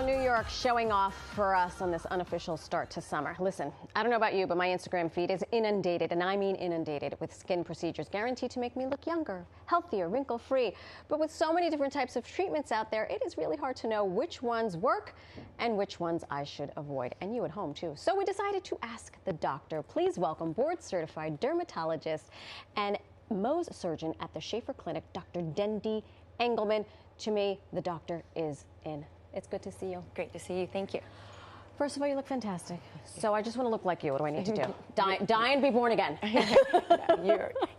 New York showing off for us on this unofficial start to summer. Listen, I don't know about you, but my Instagram feed is inundated, and I mean inundated, with skin procedures guaranteed to make me look younger, healthier, wrinkle-free. But with so many different types of treatments out there, it is really hard to know which ones work and which ones I should avoid. And you at home, too. So we decided to ask the doctor. Please welcome board-certified dermatologist and Mohs surgeon at the Shafer Clinic, Dr. Dendy Engleman. To me, the doctor is in. It's good to see you. Great to see you. Thank you. First of all, you look fantastic. So I just want to look like you. What do I need to do? Die and be born again.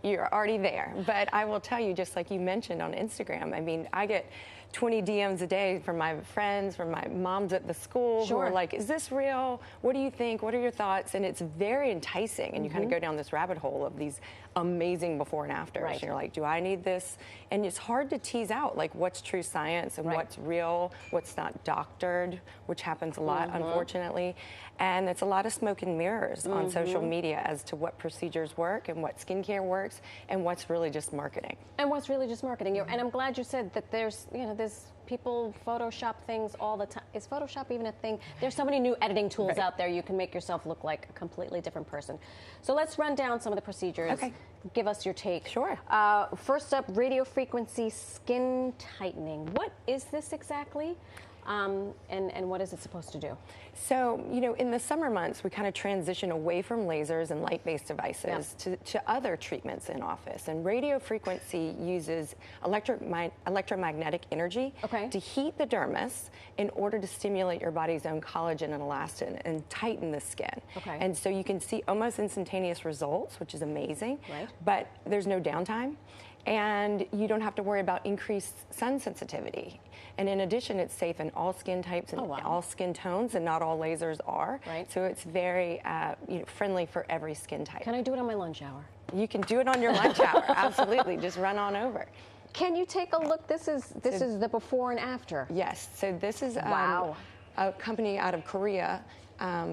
You're already there. But I will tell you, just like you mentioned on Instagram, I mean, I get 20 DMs a day from my friends, from my moms at the school who are like, is this real? What do you think? What are your thoughts? And it's very enticing. And you kind of go down this rabbit hole of these amazing before and afters. And you're like, do I need this? And it's hard to tease out, like, what's true science and what's real, what's not doctored, which happens a lot, unfortunately. And it's a lot of smoke and mirrors on social media as to what procedures work and what skincare works and what's really just marketing. And what's really just marketing. And I'm glad you said that there's, you know, there's people Photoshop things all the time. Is Photoshop even a thing? There's so many new editing tools out there. You can make yourself look like a completely different person. So let's run down some of the procedures. Okay. Give us your take. Sure. First up, radiofrequency skin tightening. What is this exactly? And what is it supposed to do? So, you know, in the summer months, we kind of transition away from lasers and light-based devices to other treatments in office. And radiofrequency uses electromagnetic energy to heat the dermis in order to stimulate your body's own collagen and elastin and tighten the skin. And so you can see almost instantaneous results, which is amazing. But there's no downtime. And you don't have to worry about increased sun sensitivity. And in addition, it's safe in all skin types and all skin tones, and not all lasers are. So it's very friendly for every skin type. Can I do it on my lunch hour? You can do it on your lunch hour, absolutely. Just run on over. Can you take a look? This is the before and after. Yes, so this is a company out of Korea,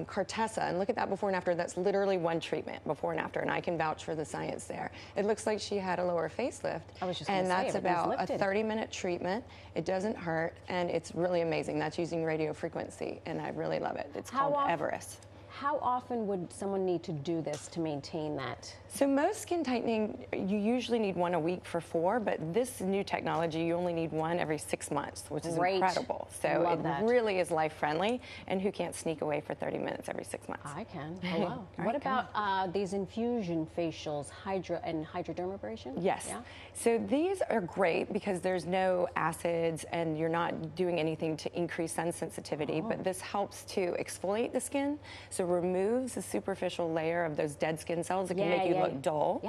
Cartessa, and look at that before and after. That's literally one treatment, before and after, and I can vouch for the science there. It looks like she had a lower facelift, and that's about a 30-minute treatment. It doesn't hurt, and it's really amazing. That's using radiofrequency, and I really love it. It's called Everest. How often would someone need to do this to maintain that? So most skin tightening, you usually need one a week for 4, but this new technology, you only need one every 6 months, which is incredible. So it really is life-friendly, and who can't sneak away for 30 minutes every 6 months? I can. Hello. What about these infusion facials, and hydrodermabrasion? Yes. So these are great because there's no acids, and you're not doing anything to increase sun sensitivity, but this helps to exfoliate the skin. So removes the superficial layer of those dead skin cells that can make you look dull.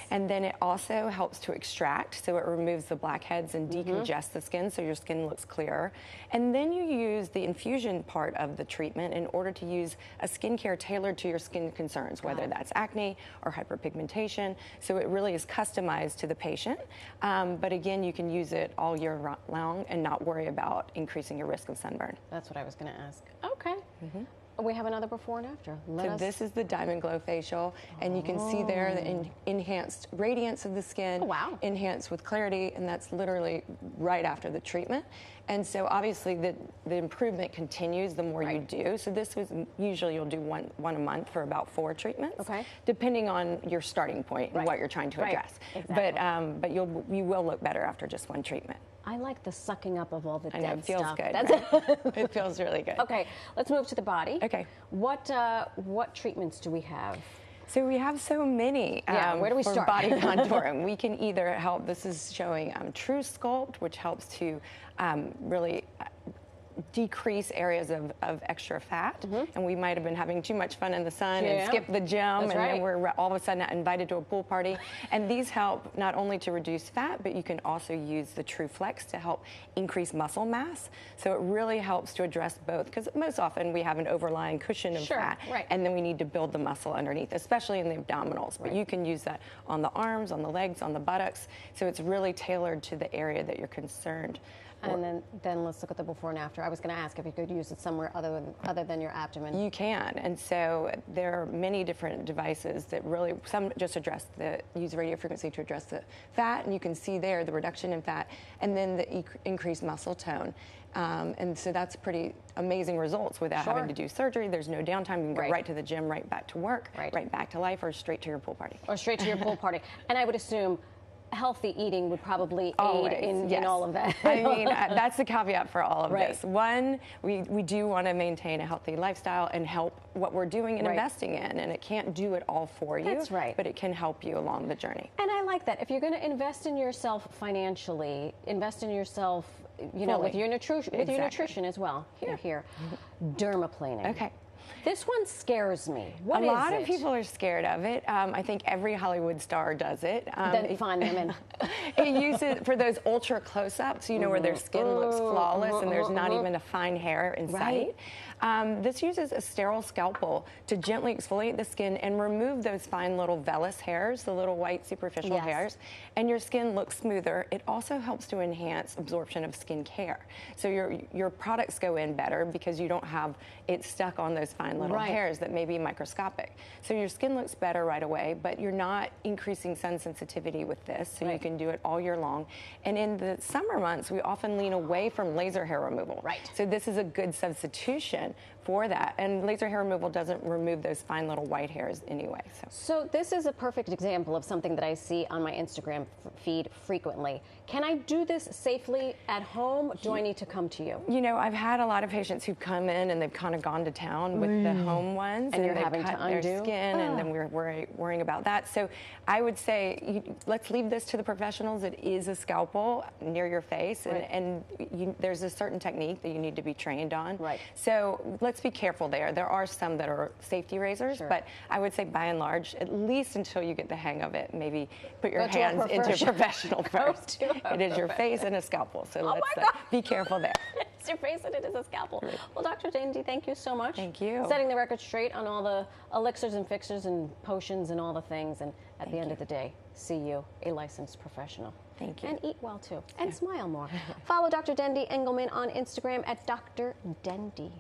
And then it also helps to extract, so it removes the blackheads and decongests the skin so your skin looks clearer. And then you use the infusion part of the treatment in order to use a skincare tailored to your skin concerns, whether that's acne or hyperpigmentation. So it really is customized to the patient. But again, you can use it all year long and not worry about increasing your risk of sunburn. That's what I was going to ask. Okay. We have another before and after. This is the Diamond Glow facial, and you can see there the enhanced radiance of the skin, enhanced with clarity, and that's literally right after the treatment. And so obviously the improvement continues the more you do. So this was usually you'll do one a month for about 4 treatments, depending on your starting point and what you're trying to address. But you will look better after just one treatment. I like the sucking up of all the dead stuff. It feels good. Right? It feels really good. Okay, let's move to the body. Okay. What treatments do we have? So we have so many where do we for start? body contouring. We can either help, this is showing True Sculpt, which helps to really decrease areas of extra fat, and we might have been having too much fun in the sun and skip the gym, then we're all of a sudden invited to a pool party. And these help not only to reduce fat, but you can also use the True Flex to help increase muscle mass. So it really helps to address both, because most often we have an overlying cushion of fat, and then we need to build the muscle underneath, especially in the abdominals. But you can use that on the arms, on the legs, on the buttocks. So it's really tailored to the area that you're concerned. And then let's look at the before and after. I was going to ask if you could use it somewhere other than your abdomen. You can, and so there are many different devices that really, some just use radio frequency to address the fat, and you can see there the reduction in fat, and then the increased muscle tone. And so that's pretty amazing results without having to do surgery. There's no downtime. You can go right to the gym, right back to work, right back to life, or straight to your pool party. Or straight to your pool party. And I would assume healthy eating would probably aid in all of that. I mean, that's the caveat for all of this. One, we do want to maintain a healthy lifestyle and help what we're doing and investing in, and it can't do it all for you. That's right. But it can help you along the journey. And I like that. If you're going to invest in yourself financially, invest in yourself, you know, with your nutrition as well. Here. Dermaplaning. Okay. This one scares me. What is it? A lot of people are scared of it. I think every Hollywood star does it. Then find them and it uses for those ultra close-ups, you know, where their skin looks flawless and there's not even a fine hair in sight. This uses a sterile scalpel to gently exfoliate the skin and remove those fine little vellus hairs, the little white superficial hairs, and your skin looks smoother. It also helps to enhance absorption of skin care. So your products go in better because you don't have it stuck on those fine little hairs that may be microscopic. So your skin looks better right away, but you're not increasing sun sensitivity with this, so you can do it all year long. And in the summer months, we often lean away from laser hair removal. So this is a good substitution for that. And laser hair removal doesn't remove those fine little white hairs anyway. So this is a perfect example of something that I see on my Instagram feed frequently. Can I do this safely at home? Do I need to come to you? You know, I've had a lot of patients who've come in and they've kind of gone to town with the home ones, and you're they've having cut to undo their skin, and then we're worrying about that. So I would say let's leave this to the professionals. It is a scalpel near your face, and there's a certain technique that you need to be trained on. So let's be careful there. There are some that are safety razors, but I would say by and large, at least until you get the hang of it, maybe put your hands into a professional first. It is your face and a scalpel, so let's be careful there. It's your face and it is a scalpel. Well, Dr. Dendy, thank you so much. Thank you. Setting the record straight on all the elixirs and fixers and potions and all the things, and at the end of the day, see you, a licensed professional. Thank you. And eat well, too. And smile more. Follow Dr. Dendy Engleman on Instagram at Dr. Dendy.